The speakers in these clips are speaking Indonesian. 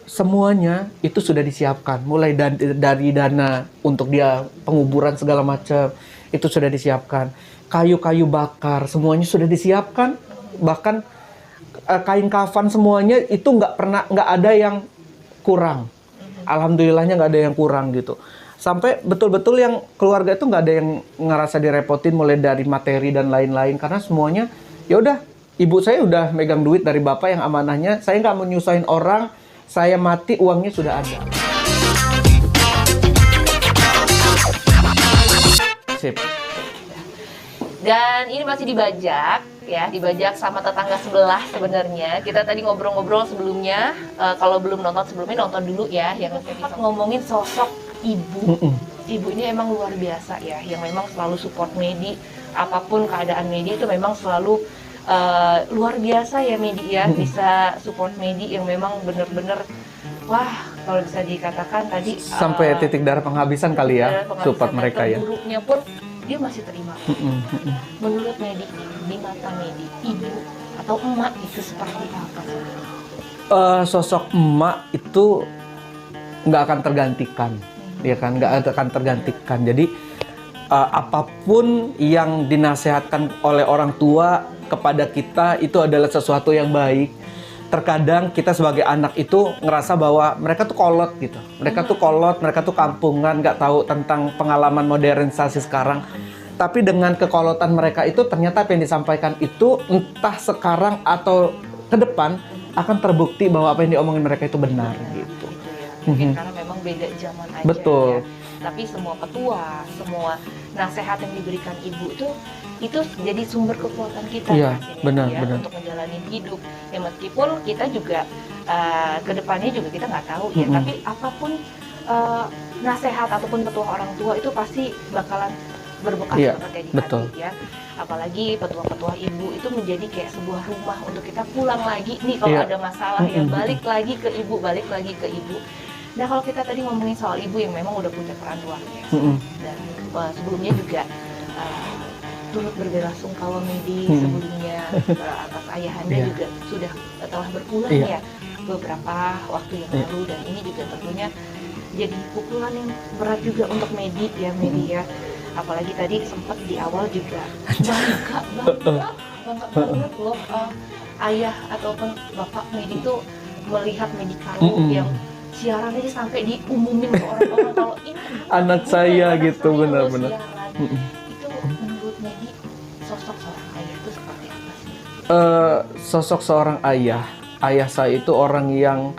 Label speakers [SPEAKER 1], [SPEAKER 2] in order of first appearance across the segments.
[SPEAKER 1] Semuanya itu sudah disiapkan, mulai dari dana untuk dia penguburan segala macam itu sudah disiapkan, kayu-kayu bakar semuanya sudah disiapkan, bahkan kain kafan semuanya itu nggak ada yang kurang. Alhamdulillahnya nggak ada yang kurang gitu. Sampai betul-betul yang keluarga itu nggak ada yang ngerasa direpotin mulai dari materi dan lain-lain karena semuanya ya udah. Ibu saya udah megang duit dari bapak yang amanahnya. Saya nggak mau nyusahin orang. Saya mati uangnya sudah ada. Sip.
[SPEAKER 2] Dan ini masih dibajak ya, dibajak sama tetangga sebelah sebenarnya. Kita tadi ngobrol-ngobrol sebelumnya, kalau belum nonton sebelumnya nonton dulu ya, yang sempat ngomongin sosok ibu. Ibu ini emang luar biasa ya, yang memang selalu support Medi, apapun keadaan Medi itu memang selalu luar biasa ya Medi ya, bisa support Medi yang memang bener-bener wah kalau bisa dikatakan tadi
[SPEAKER 1] sampai titik darah penghabisan kali ya support mereka ya.
[SPEAKER 2] Buruknya pun dia masih terima. Menurut Medi, di mata Medi, ibu atau emak itu seperti apa?
[SPEAKER 1] Sosok emak itu nggak akan tergantikan, ya kan? Nggak akan tergantikan. Jadi apapun yang dinasehatkan oleh orang tua kepada kita itu adalah sesuatu yang baik. Terkadang kita sebagai anak itu ngerasa bahwa mereka tuh kolot gitu. Mereka tuh kolot, mereka tuh kampungan, nggak tahu tentang pengalaman modernisasi sekarang. Tapi dengan kekolotan mereka itu ternyata apa yang disampaikan itu entah sekarang atau ke depan akan terbukti bahwa apa yang diomongin mereka itu benar gitu.
[SPEAKER 2] Mungkin karena memang beda zaman aja.
[SPEAKER 1] Betul.
[SPEAKER 2] Ya. Tapi semua petua, semua nasihat yang diberikan ibu itu jadi sumber kekuatan kita.
[SPEAKER 1] Iya, benar.
[SPEAKER 2] Untuk menjalani hidup. Ya meskipun kita juga kedepannya juga kita nggak tahu ya. Tapi apapun nasihat ataupun petua orang tua itu pasti bakalan berbekas seperti di hati ya. Apalagi petua-petua ibu itu menjadi kayak sebuah rumah untuk kita pulang lagi nih kalau ada masalah ya balik lagi ke ibu. Nah kalau kita tadi ngomongin soal ibu yang memang udah punya peran luar biasa dan sebelumnya juga turut berbelasungkawa Medi sebelumnya atas ayahanda juga sudah telah berpulang ya beberapa waktu yang lalu dan ini juga tentunya jadi pukulan yang berat juga untuk Medi ya. Apalagi tadi sempat di awal juga bangga banget loh ayah ataupun bapak Medi itu melihat Medi Karu yang siaran aja sampai diumumin ke orang-orang kalau ini
[SPEAKER 1] anak saya gitu benar-benar.
[SPEAKER 2] Itu menurut Medi sosok seorang ayah itu seperti apa sih?
[SPEAKER 1] Sosok seorang ayah saya itu orang yang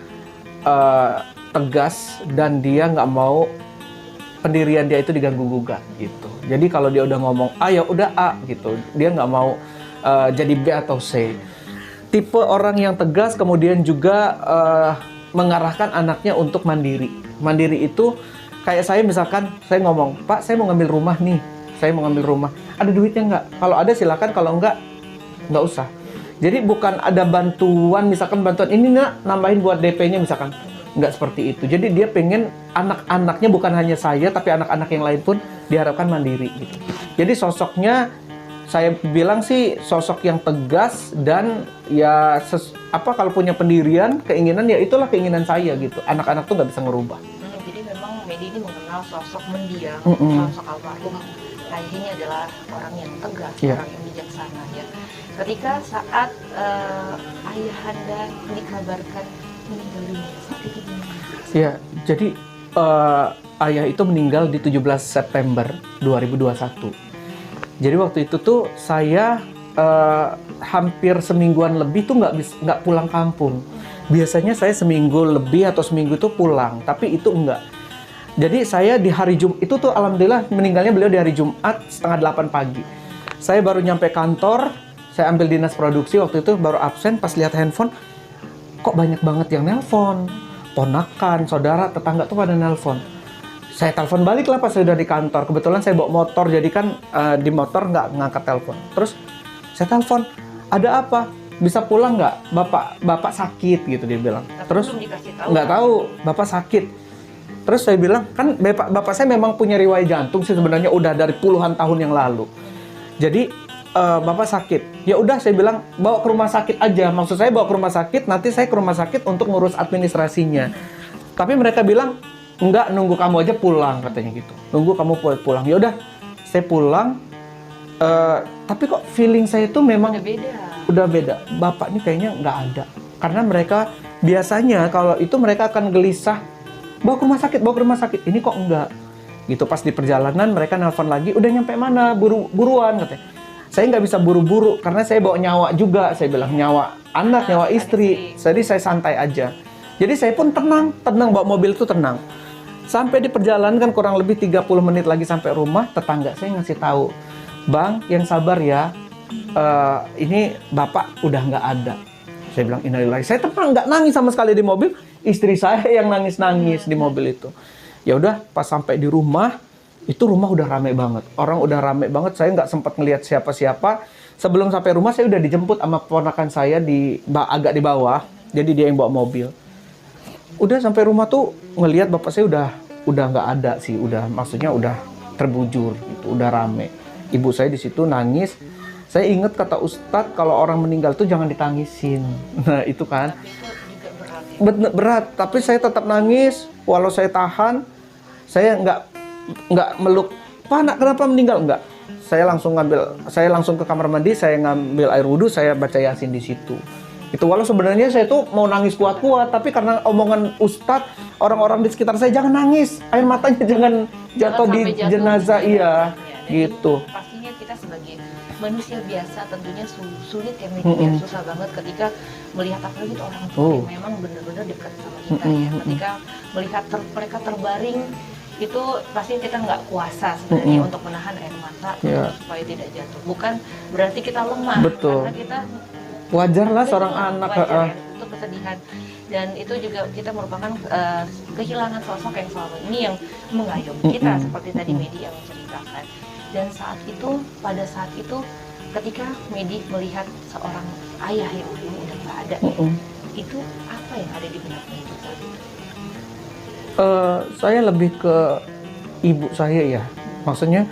[SPEAKER 1] tegas dan dia nggak mau pendirian dia itu diganggu-gugat gitu. Jadi kalau dia udah ngomong A ya udah A gitu. Dia nggak mau jadi B atau C. Tipe orang yang tegas kemudian juga mengarahkan anaknya untuk mandiri. Mandiri itu kayak saya misalkan saya ngomong, Pak saya mau ngambil rumah nih. Saya mau ngambil rumah. Ada duitnya nggak? Kalau ada silakan, kalau nggak usah. Jadi bukan ada bantuan, misalkan bantuan ini nambahin buat DP-nya misalkan. Nggak seperti itu. Jadi dia pengen anak-anaknya bukan hanya saya, tapi anak-anak yang lain pun diharapkan mandiri gitu. Jadi sosoknya saya bilang sih sosok yang tegas dan ya kalau punya pendirian, keinginan ya itulah keinginan saya gitu. Anak-anak tuh nggak bisa ngerubah.
[SPEAKER 2] Jadi memang Medi ini mengenal sosok mendiang, sosok almarhum ayah ini adalah orang yang tegas, orang yang bijaksana ya. Ketika saat ayahanda dikabarkan meninggal dunia saat itu gimana?
[SPEAKER 1] Ya, jadi ayah itu meninggal di 17 September 2021. Jadi waktu itu tuh saya hampir semingguan lebih tuh nggak pulang kampung. Biasanya saya seminggu lebih atau seminggu itu pulang, tapi itu enggak. Jadi saya di hari Jumat itu tuh alhamdulillah meninggalnya beliau di hari Jumat setengah 8 pagi. Saya baru nyampe kantor, saya ambil dinas produksi waktu itu baru absen, pas lihat handphone kok banyak banget yang nelpon. Ponakan, saudara, tetangga tuh pada nelpon. Saya telepon balik lah pas saya udah di kantor. Kebetulan saya bawa motor, jadi kan di motor nggak ngangkat telepon. Terus saya telepon, ada apa? Bisa pulang nggak? Bapak sakit gitu dia bilang. Terus nggak tahu, bapak sakit. Terus saya bilang, kan bapak saya memang punya riwayat jantung sih sebenarnya udah dari puluhan tahun yang lalu. Jadi Bapak sakit. Ya udah, saya bilang bawa ke rumah sakit aja. Maksud saya bawa ke rumah sakit, nanti saya ke rumah sakit untuk ngurus administrasinya. Tapi mereka bilang enggak, nunggu kamu aja pulang, katanya gitu. Nunggu kamu pulang. Ya udah, saya pulang. Tapi kok feeling saya itu memang udah beda. Bapak ini kayaknya nggak ada. Karena mereka biasanya kalau itu mereka akan gelisah, bawa ke rumah sakit. Ini kok enggak? Gitu, pas di perjalanan mereka nelpon lagi, udah nyampe mana? Buruan, katanya. Saya nggak bisa buru-buru karena saya bawa nyawa juga. Saya bilang nyawa anak, nyawa istri. Jadi saya santai aja. Jadi saya pun tenang bawa mobil itu tenang. Sampai di perjalanan kan kurang lebih 30 menit lagi sampai rumah, tetangga saya ngasih tahu, "Bang, yang sabar ya. Ini Bapak udah nggak ada." Saya bilang innalillahi. Saya tenang, nggak nangis sama sekali di mobil. Istri saya yang nangis-nangis di mobil itu. Ya udah, pas sampai di rumah, itu rumah udah rame banget. Orang udah rame banget, saya nggak sempat ngelihat siapa-siapa. Sebelum sampai rumah, saya udah dijemput sama ponakan saya agak di bawah. Jadi dia yang bawa mobil. Udah sampai rumah tuh, ngelihat bapak saya udah nggak ada sih. Maksudnya udah terbujur, gitu, udah rame. Ibu saya di situ nangis. Saya ingat kata Ustadz, kalau orang meninggal tuh jangan ditangisin. Nah itu kan.
[SPEAKER 2] Tapi itu juga berat ya.
[SPEAKER 1] Berat, tapi saya tetap nangis. Walau saya tahan, saya nggak meluk, "Pak, anak kenapa meninggal?" Enggak. Saya langsung ke kamar mandi, saya ngambil air wudhu, saya baca Yasin di situ. Itu walau sebenarnya saya tuh mau nangis kuat-kuat, tapi karena omongan Ustadz, orang-orang di sekitar saya, jangan nangis, air matanya jangan jatuh di jenazah, iya, gitu.
[SPEAKER 2] Pastinya kita sebagai manusia biasa tentunya sulit ya, ya susah banget ketika melihat apalagi itu orang tua yang memang benar-benar dekat sama kita ya. Ketika melihat mereka terbaring, itu pasti kita nggak kuasa sebenarnya untuk menahan air mata supaya tidak jatuh. Bukan berarti kita lemah, karena kita
[SPEAKER 1] wajar lah seorang anak
[SPEAKER 2] ya, untuk kesedihan. Dan itu juga kita merupakan kehilangan sosok yang selama ini yang mengayomi kita, seperti tadi Medi yang menceritakan. Dan pada saat itu ketika Medi melihat seorang ayah yang udah nggak ada, itu apa yang ada di benak Medi saat itu?
[SPEAKER 1] Saya lebih ke ibu saya ya, maksudnya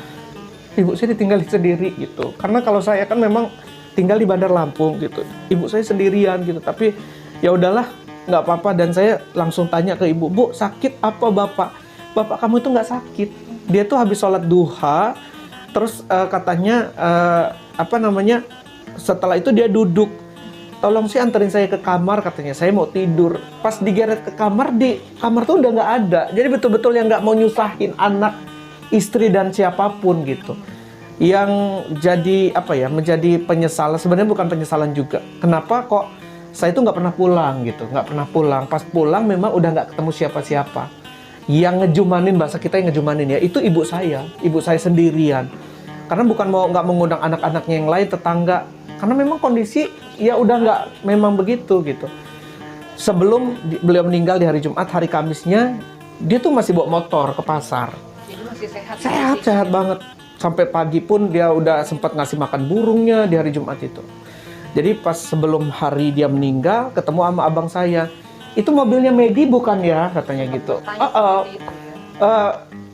[SPEAKER 1] ibu saya ditinggal sendiri gitu. Karena kalau saya kan memang tinggal di Bandar Lampung gitu, ibu saya sendirian gitu. Tapi ya udahlah, nggak apa-apa. Dan saya langsung tanya ke ibu, "Bu, sakit apa bapak?" "Bapak kamu itu nggak sakit. Dia tuh habis sholat duha, terus katanya setelah itu dia duduk. Tolong sih anterin saya ke kamar," katanya. "Saya mau tidur." Pas digeret ke kamar, di kamar tuh udah nggak ada. Jadi betul-betul yang nggak mau nyusahin anak, istri, dan siapapun gitu. Yang jadi menjadi penyesalan. Sebenarnya bukan penyesalan juga. Kenapa kok saya itu nggak pernah pulang gitu, nggak pernah pulang. Pas pulang memang udah nggak ketemu siapa-siapa. Yang ngejumanin, bahasa kita yang ngejumanin ya, itu ibu saya sendirian. Karena bukan nggak mengundang anak-anaknya yang lain, tetangga. Karena memang kondisi ya udah nggak memang begitu gitu. Sebelum beliau meninggal di hari Jumat, hari Kamisnya dia tuh masih bawa motor ke pasar.
[SPEAKER 2] Jadi masih
[SPEAKER 1] Sehat banget. Sampai pagi pun dia udah sempat ngasih makan burungnya di hari Jumat itu. Jadi pas sebelum hari dia meninggal, ketemu sama abang saya. "Itu mobilnya Medi bukan ya?" katanya gitu.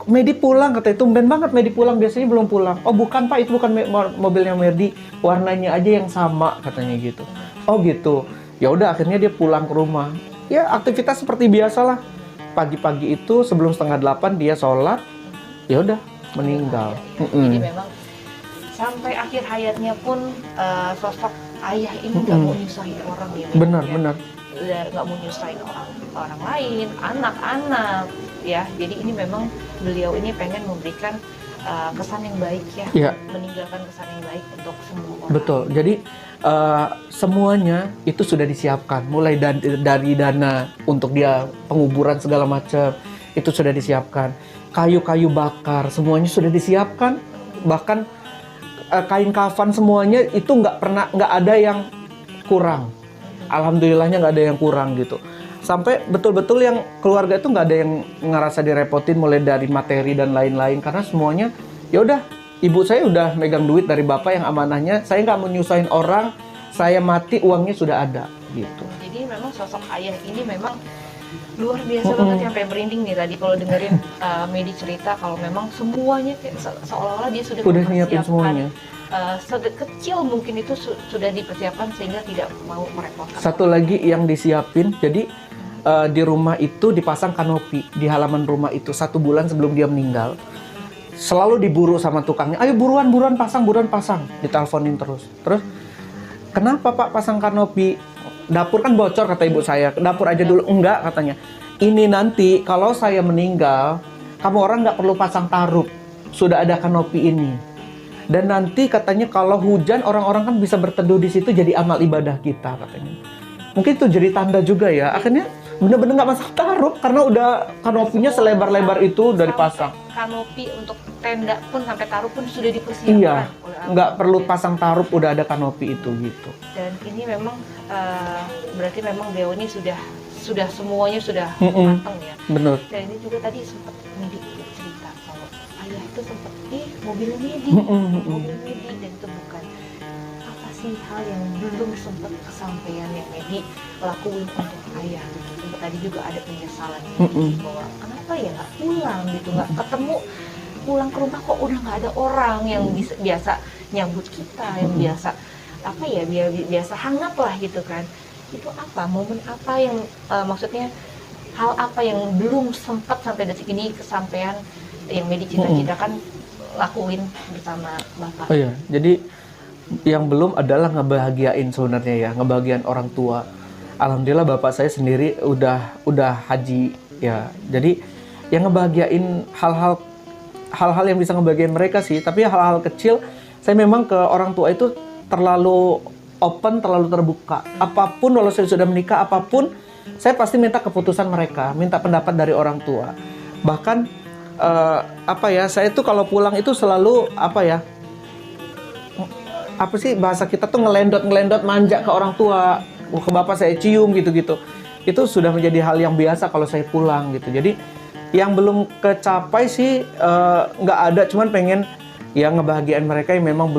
[SPEAKER 1] "Medi pulang," katanya. "Tumben banget Medi pulang, biasanya belum pulang." "Oh bukan Pak, itu bukan mobilnya Medi, warnanya aja yang sama," katanya gitu. "Oh gitu." Ya udah, akhirnya dia pulang ke rumah. Ya aktivitas seperti biasalah. Pagi-pagi itu sebelum 7:30 dia sholat, ya udah meninggal.
[SPEAKER 2] Jadi memang sampai akhir hayatnya pun sosok ayah ini nggak mau nyusahin orang ya.
[SPEAKER 1] Benar.
[SPEAKER 2] Nggak mau nyusahin orang lain, anak-anak ya. Jadi ini memang beliau ini pengen memberikan kesan yang baik ya, meninggalkan kesan yang baik untuk semua orang.
[SPEAKER 1] Betul. Jadi semuanya itu sudah disiapkan, mulai dari dana untuk dia penguburan segala macam itu sudah disiapkan, kayu-kayu bakar semuanya sudah disiapkan, bahkan kain kafan semuanya itu nggak ada yang kurang. Alhamdulillahnya nggak ada yang kurang gitu. Sampai betul-betul yang keluarga itu nggak ada yang ngerasa direpotin mulai dari materi dan lain-lain, karena semuanya ya udah, ibu saya udah megang duit dari bapak yang amanahnya, saya nggak mau nyusahin orang, saya mati uangnya sudah ada gitu.
[SPEAKER 2] Jadi memang sosok ayah ini memang Luar biasa banget, sampai merinding nih tadi kalau dengerin Medi cerita kalau memang semuanya kayak seolah-olah dia sudah
[SPEAKER 1] Udah nyiapin
[SPEAKER 2] mempersiapkan,
[SPEAKER 1] semuanya.
[SPEAKER 2] kecil mungkin itu sudah dipersiapkan sehingga tidak mau merepotkan.
[SPEAKER 1] Satu lagi yang disiapin, jadi di rumah itu dipasang kanopi di halaman rumah itu 1 bulan sebelum dia meninggal. Selalu diburu sama tukangnya, ayo buruan pasang, diteleponin terus. Terus, kenapa Pak pasang kanopi? Dapur kan bocor kata ibu saya, dapur aja dulu. Enggak katanya, ini nanti kalau saya meninggal, kamu orang nggak perlu pasang tarup, sudah ada kanopi ini. Dan nanti katanya kalau hujan orang-orang kan bisa berteduh di situ jadi amal ibadah kita katanya. Mungkin itu jadi tanda juga ya. Akhirnya bener-bener nggak masang tarup karena udah kanopinya selebar-lebar itu udah dipasang.
[SPEAKER 2] Kanopi untuk tenda pun sampai taruh pun sudah dipersiapkan.
[SPEAKER 1] Iya,
[SPEAKER 2] oleh
[SPEAKER 1] nggak
[SPEAKER 2] Allah.
[SPEAKER 1] perlu pasang tarup, udah ada kanopi itu gitu.
[SPEAKER 2] Dan ini memang berarti memang Deo ini sudah semuanya sudah
[SPEAKER 1] Mm-mm.
[SPEAKER 2] matang ya.
[SPEAKER 1] Bener.
[SPEAKER 2] Dan ini juga tadi sempat Medi cerita kalau ayah itu sempat mobil Medi,
[SPEAKER 1] Mm-mm.
[SPEAKER 2] mobil Medi, dan itu bukan apa sih hal yang belum sempat kesampaian yang Medi lakuin untuk ayah. Sempat tadi juga ada penyesalan
[SPEAKER 1] Mm-mm.
[SPEAKER 2] bahwa kenapa ya nggak pulang gitu, nggak ketemu, pulang ke rumah kok udah nggak ada orang yang biasa nyambut kita, yang biasa apa ya, biasa hangat lah gitu kan. Itu apa, momen apa yang maksudnya hal apa yang belum sempat sampai detik ini kesampaian yang Medi cita-citakan lakuin bersama Bapak?
[SPEAKER 1] Oh iya, jadi yang belum adalah ngebahagiain sebenarnya ya, ngebahagiain orang tua. Alhamdulillah bapak saya sendiri udah haji ya. Jadi yang ngebahagiain hal-hal yang bisa ngebahagiain mereka sih, tapi hal-hal kecil saya memang ke orang tua itu terlalu open, terlalu terbuka. Apapun, walau saya sudah menikah, apapun saya pasti minta keputusan mereka, minta pendapat dari orang tua. Bahkan saya tuh kalau pulang itu selalu apa sih bahasa kita tuh ngelendot manja ke orang tua, ke bapak saya cium gitu-gitu. Itu sudah menjadi hal yang biasa kalau saya pulang gitu. Jadi yang belum kecapai sih nggak ada, cuman pengen ya ngebahagiain mereka yang memang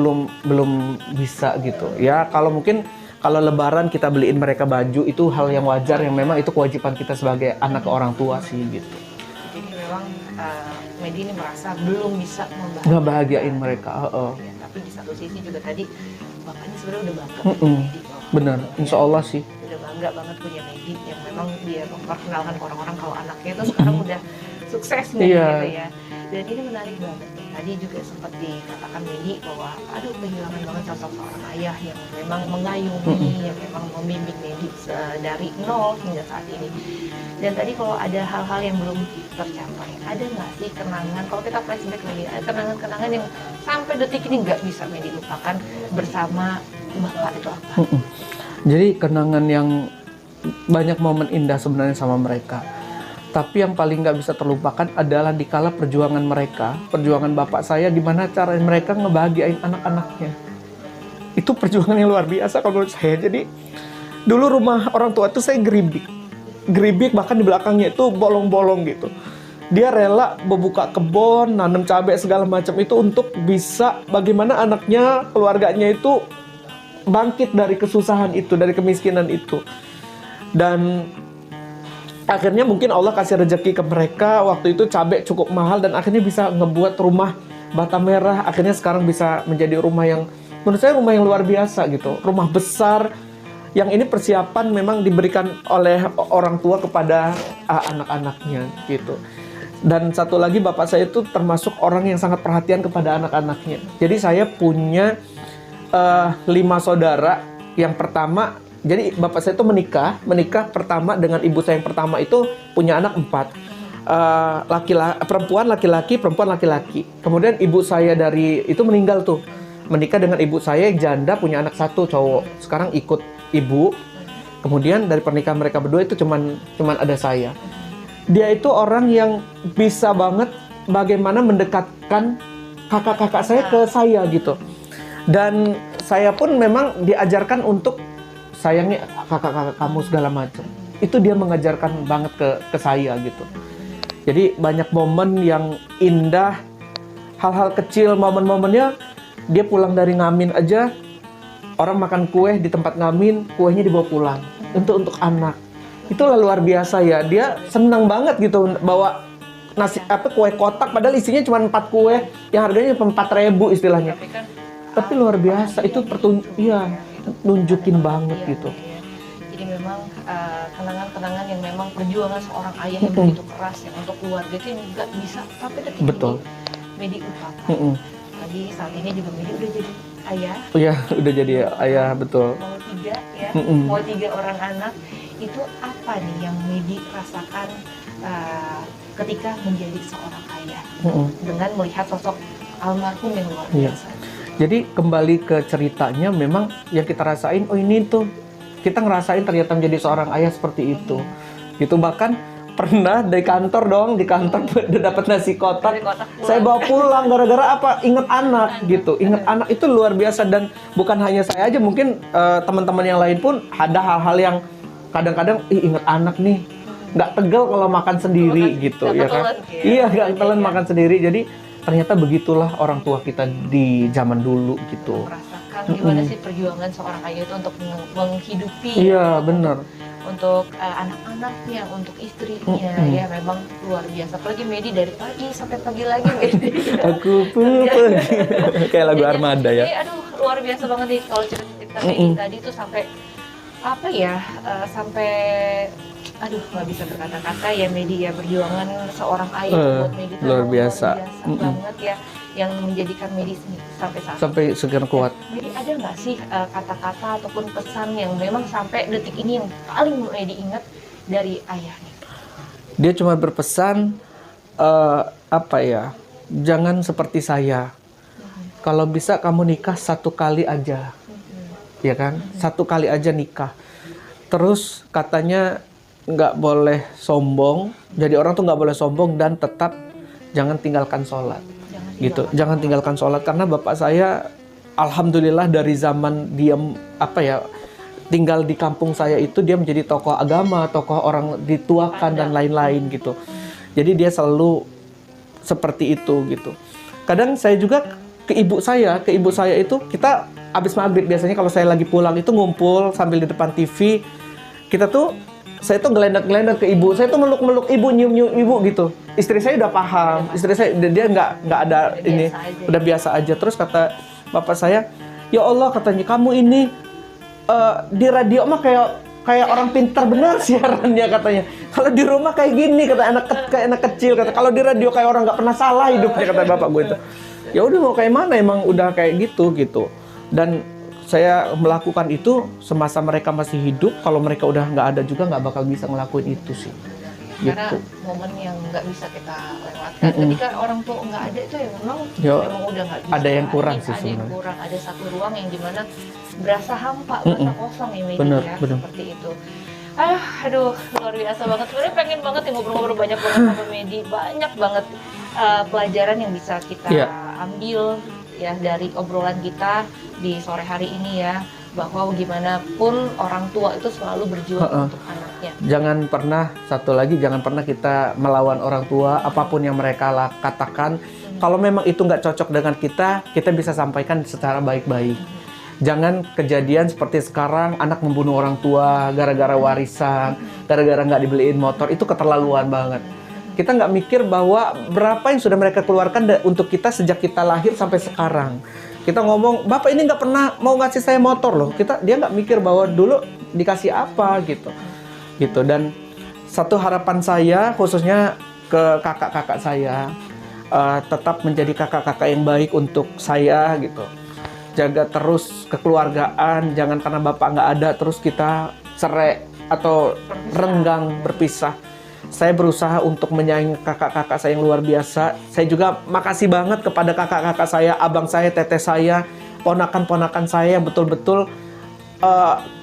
[SPEAKER 1] belum bisa gitu. Ya kalau mungkin kalau lebaran kita beliin mereka baju itu hal yang wajar, yang memang itu kewajiban kita sebagai anak ke orang tua sih gitu.
[SPEAKER 2] Jadi memang Medi ini merasa belum bisa
[SPEAKER 1] Ngebahagiain mereka.
[SPEAKER 2] Ya, tapi di satu sisi juga tadi bapaknya sebenarnya udah bangga
[SPEAKER 1] Mm-mm.
[SPEAKER 2] punya Medi.
[SPEAKER 1] Bener, insya Allah sih.
[SPEAKER 2] Udah bangga banget punya Medi yang memang dia memperkenalkan ke orang-orang kalau anaknya itu sekarang udah sukses nih
[SPEAKER 1] Iya.
[SPEAKER 2] gitu ya. Dan ini menarik banget nih. Tadi juga sempat dikatakan Medi bahwa aduh kehilangan banget sosok seorang ayah yang memang mengayomi, yang memang membimbing Medi dari nol hingga saat ini. Dan tadi kalau ada hal-hal yang belum tercapai, ada nggak sih kenangan, kalau kita flashback lagi, ada kenangan-kenangan yang sampai detik ini nggak bisa Medi lupakan bersama Bapak itu apa?
[SPEAKER 1] Jadi kenangan yang banyak momen indah sebenarnya sama mereka. Tapi yang paling nggak bisa terlupakan adalah dikala perjuangan mereka, perjuangan bapak saya, di mana cara mereka ngebahagiain anak-anaknya. Itu perjuangan yang luar biasa kalau menurut saya. Jadi dulu rumah orang tua itu saya geribik, bahkan di belakangnya itu bolong-bolong gitu. Dia rela membuka kebun, nanam cabai segala macam itu untuk bisa bagaimana anaknya, keluarganya itu bangkit dari kesusahan itu, dari kemiskinan itu. Dan akhirnya mungkin Allah kasih rezeki ke mereka. Waktu itu cabai cukup mahal dan akhirnya bisa ngebuat rumah bata merah. Akhirnya sekarang bisa menjadi rumah yang menurut saya rumah yang luar biasa gitu. Rumah besar yang ini persiapan memang diberikan oleh orang tua kepada anak-anaknya gitu. Dan satu lagi bapak saya itu termasuk orang yang sangat perhatian kepada anak-anaknya. Jadi saya punya 5 saudara. Yang pertama, jadi bapak saya itu menikah pertama dengan ibu saya yang pertama itu punya anak 4. Perempuan laki-laki. Kemudian ibu saya dari itu meninggal tuh. Menikah dengan ibu saya yang janda, punya anak 1 cowok. Sekarang ikut ibu. Kemudian dari pernikahan mereka berdua itu cuman ada saya. Dia itu orang yang bisa banget bagaimana mendekatkan kakak-kakak saya ke saya gitu. Dan saya pun memang diajarkan untuk sayangi kakak-kakak kamu segala macam. Itu dia mengajarkan banget ke saya gitu. Jadi banyak momen yang indah, hal-hal kecil, momen-momennya dia pulang dari ngamin aja, orang makan kue di tempat ngamin, kuenya dibawa pulang untuk anak. itulah luar biasa ya. Dia senang banget gitu bawa nasi kue kotak padahal isinya cuma 4 kue yang harganya 4.000 istilahnya.
[SPEAKER 2] Tapi kan
[SPEAKER 1] Tapi luar biasa itu iya nunjukin banget
[SPEAKER 2] iya,
[SPEAKER 1] gitu.
[SPEAKER 2] iya. Jadi memang kenangan-kenangan yang memang perjuangan seorang ayah yang begitu keras yang untuk keluarga itu yang nggak bisa sampai detik
[SPEAKER 1] Betul.
[SPEAKER 2] ini Medi lupakan.
[SPEAKER 1] Mm-mm.
[SPEAKER 2] Tadi saat ini juga Medi udah jadi ayah,
[SPEAKER 1] Iya, udah jadi ayah betul.
[SPEAKER 2] mau 3 ya,
[SPEAKER 1] Mm-mm.
[SPEAKER 2] mau 3 orang anak. Itu apa nih yang Medi rasakan ketika menjadi seorang ayah
[SPEAKER 1] Mm-mm.
[SPEAKER 2] dengan melihat sosok almarhum yang luar
[SPEAKER 1] Iya.
[SPEAKER 2] biasa?
[SPEAKER 1] Jadi kembali ke ceritanya memang yang kita rasain, oh ini tuh kita ngerasain ternyata menjadi seorang ayah seperti itu. Gitu bahkan pernah di kantor udah dapat nasi kotak.
[SPEAKER 2] Dari kotak pulang.
[SPEAKER 1] Saya bawa pulang gara-gara apa? Ingat anak gitu. Ingat anak itu luar biasa dan bukan hanya saya aja, mungkin teman-teman yang lain pun ada hal-hal yang kadang-kadang ingat anak nih. Nggak tegel kalau makan sendiri gitu
[SPEAKER 2] nggak
[SPEAKER 1] ya kan.
[SPEAKER 2] ketelan, ya.
[SPEAKER 1] Iya, nggak ketelan
[SPEAKER 2] Iya.
[SPEAKER 1] makan sendiri. Jadi ternyata begitulah orang tua kita di zaman dulu gitu.
[SPEAKER 2] Merasakan gimana sih perjuangan seorang ayah itu untuk menghidupi
[SPEAKER 1] Iya, bener.
[SPEAKER 2] untuk anak-anaknya, untuk istrinya, ya memang luar biasa. Apalagi Medi dari pagi sampai pagi lagi Medi.
[SPEAKER 1] Aku pun kayak lagu Armada ya.
[SPEAKER 2] Jadi, aduh luar biasa banget nih kalau cerita Medi tadi tuh sampai apa ya, sampai aduh nggak bisa berkata-kata ya Medi ya, perjuangan seorang ayah buat Medi itu
[SPEAKER 1] luar
[SPEAKER 2] memang
[SPEAKER 1] biasa.
[SPEAKER 2] banget ya, yang menjadikan Medi sampai saat
[SPEAKER 1] Sampai sekian kuat.
[SPEAKER 2] Medi ada nggak sih kata-kata ataupun pesan yang memang sampai detik ini yang paling Medi ingat dari ayahnya?
[SPEAKER 1] Dia cuma berpesan apa ya? Jangan seperti saya. Kalau bisa kamu nikah 1 kali aja. Ya kan? 1 kali aja nikah. Terus katanya nggak boleh sombong. Jadi orang tuh nggak boleh sombong dan tetap jangan tinggalkan sholat. Gitu, jangan tinggalkan sholat karena bapak saya alhamdulillah dari zaman dia tinggal di kampung saya itu dia menjadi tokoh agama, tokoh orang dituakan dan lain-lain gitu. Jadi dia selalu seperti itu gitu. Kadang saya juga ke ibu saya itu kita habis maghrib biasanya kalau saya lagi pulang itu ngumpul sambil di depan TV. Saya tuh gelendang-gelendang ke ibu, saya tuh meluk-meluk ibu, nyium-nyium ibu gitu. Istri saya udah paham, istri saya dia nggak ada ini, udah biasa aja. Terus kata bapak saya, ya Allah katanya kamu ini di radio mah kayak orang pintar benar siarannya katanya. Kalau di rumah kayak gini kata kayak anak kecil kata. Kalau di radio kayak orang nggak pernah salah hidupnya kata bapak gue itu. Ya udah mau kayak mana emang udah kayak gitu. Dan saya melakukan itu semasa mereka masih hidup. Kalau mereka udah nggak ada juga nggak bakal bisa ngelakuin itu sih.
[SPEAKER 2] Karena
[SPEAKER 1] Gitu.
[SPEAKER 2] momen yang nggak bisa kita lewatkan. Ketika orang tua nggak ada itu ya memang udah nggak bisa.
[SPEAKER 1] Ada yang kurang sih
[SPEAKER 2] Ada yang
[SPEAKER 1] sebenarnya.
[SPEAKER 2] kurang. Ada satu ruang yang dimana berasa hampa, berasa kosong ya Medi
[SPEAKER 1] Bener.
[SPEAKER 2] seperti itu. Aduh luar biasa banget. Sebenarnya pengen banget ya ngobrol-ngobrol banyak banget sama Medi. Banyak banget pelajaran yang bisa kita ambil ya dari obrolan kita di sore hari ini ya, bahwa gimana pun orang tua itu selalu berjuang untuk anaknya.
[SPEAKER 1] Jangan pernah kita melawan orang tua apapun yang mereka katakan. Kalau memang itu nggak cocok dengan kita bisa sampaikan secara baik-baik. Jangan kejadian seperti sekarang anak membunuh orang tua gara-gara warisan, gara-gara nggak dibeliin motor, itu keterlaluan banget. Kita nggak mikir bahwa berapa yang sudah mereka keluarkan untuk kita sejak kita lahir sampai sekarang. Kita ngomong, bapak ini nggak pernah mau ngasih saya motor loh. Dia nggak mikir bahwa dulu dikasih apa gitu. Dan satu harapan saya khususnya ke kakak-kakak saya, tetap menjadi kakak-kakak yang baik untuk saya gitu. Jaga terus kekeluargaan, jangan karena bapak nggak ada terus kita cerai atau renggang berpisah. Saya berusaha untuk menyayangi kakak-kakak saya yang luar biasa. Saya juga makasih banget kepada kakak-kakak saya, abang saya, teteh saya, ponakan-ponakan saya yang betul-betul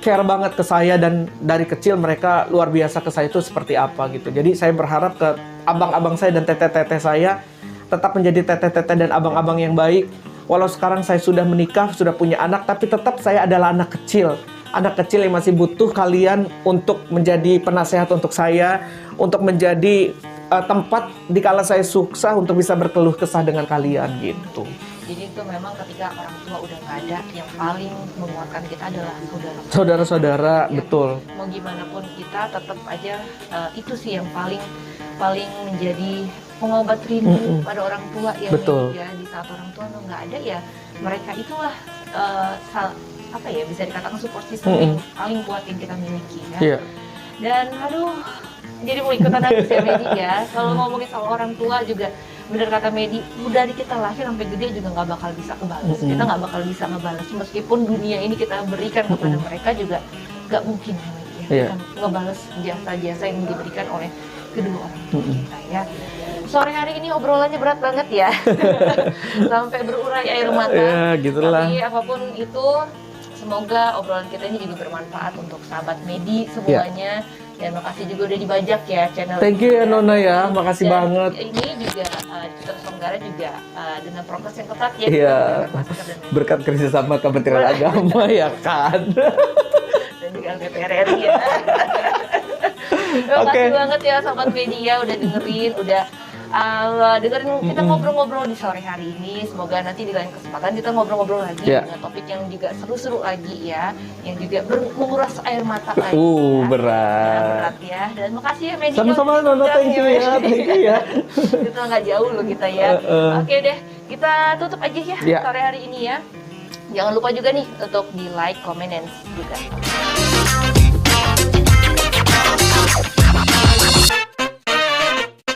[SPEAKER 1] care banget ke saya, dan dari kecil mereka luar biasa ke saya itu seperti apa gitu. Jadi saya berharap ke abang-abang saya dan teteh-teteh saya tetap menjadi teteh-teteh dan abang-abang yang baik. Walau sekarang saya sudah menikah, sudah punya anak, tapi tetap saya adalah anak kecil. Anak kecil yang masih butuh kalian untuk menjadi penasehat untuk saya, untuk menjadi tempat dikala saya sukses untuk bisa berkeluh kesah dengan kalian gitu.
[SPEAKER 2] Jadi itu memang ketika orang tua udah nggak ada, yang paling menguatkan kita adalah saudara.
[SPEAKER 1] Saudara-saudara,
[SPEAKER 2] Ya,
[SPEAKER 1] betul.
[SPEAKER 2] mau gimana pun kita tetap aja itu sih yang paling menjadi pengobat rindu pada orang tua ya.
[SPEAKER 1] Betul.
[SPEAKER 2] Ya, di saat orang tua nggak ada ya, mereka itulah apa ya, bisa dikatakan support system yang paling kuat yang kita miliki ya.
[SPEAKER 1] Iya.
[SPEAKER 2] Dan aduh, jadi mau ikutan nangis ya Medi ya. Kalau ngomongin soal orang tua juga, bener kata Medi, dari kita lahir sampai gede juga nggak bakal bisa kebalas. Kita nggak bakal bisa ngebalas, meskipun dunia ini kita berikan kepada mereka juga nggak mungkin ya, Medi, ya.
[SPEAKER 1] Iya.
[SPEAKER 2] Kita ngebalas jasa-jasa yang diberikan oleh kedua orang tua kita ya. Sore hari ini obrolannya berat banget ya. Sampai berurai air mata.
[SPEAKER 1] Ya, gitulah.
[SPEAKER 2] Tapi apapun itu, semoga obrolan kita ini juga bermanfaat untuk sahabat Medi semuanya. Dan makasih juga udah dibajak ya channel.
[SPEAKER 1] Thank you ya Nona ya, makasih
[SPEAKER 2] Dan
[SPEAKER 1] banget.
[SPEAKER 2] Ini juga terselenggara juga dengan prokes yang ketat ya.
[SPEAKER 1] Iya,
[SPEAKER 2] Kita masker dan
[SPEAKER 1] berkat kerjasama Kementerian Agama ya kan.
[SPEAKER 2] dan juga DPR RI ya. Terima kasih banget ya sahabat media udah dengerin, udah dengerin kita ngobrol-ngobrol di sore hari ini. Semoga nanti di lain kesempatan kita ngobrol-ngobrol lagi dengan topik yang juga seru-seru lagi ya, yang juga menguras air mata lagi.
[SPEAKER 1] Berat.
[SPEAKER 2] Berat ya. Dan makasih ya media.
[SPEAKER 1] Sama-sama Nona, thank you ya.
[SPEAKER 2] Kita nggak jauh loh kita ya. Oke deh, kita tutup aja ya sore hari ini ya. Jangan lupa juga nih untuk di like, comment, dan juga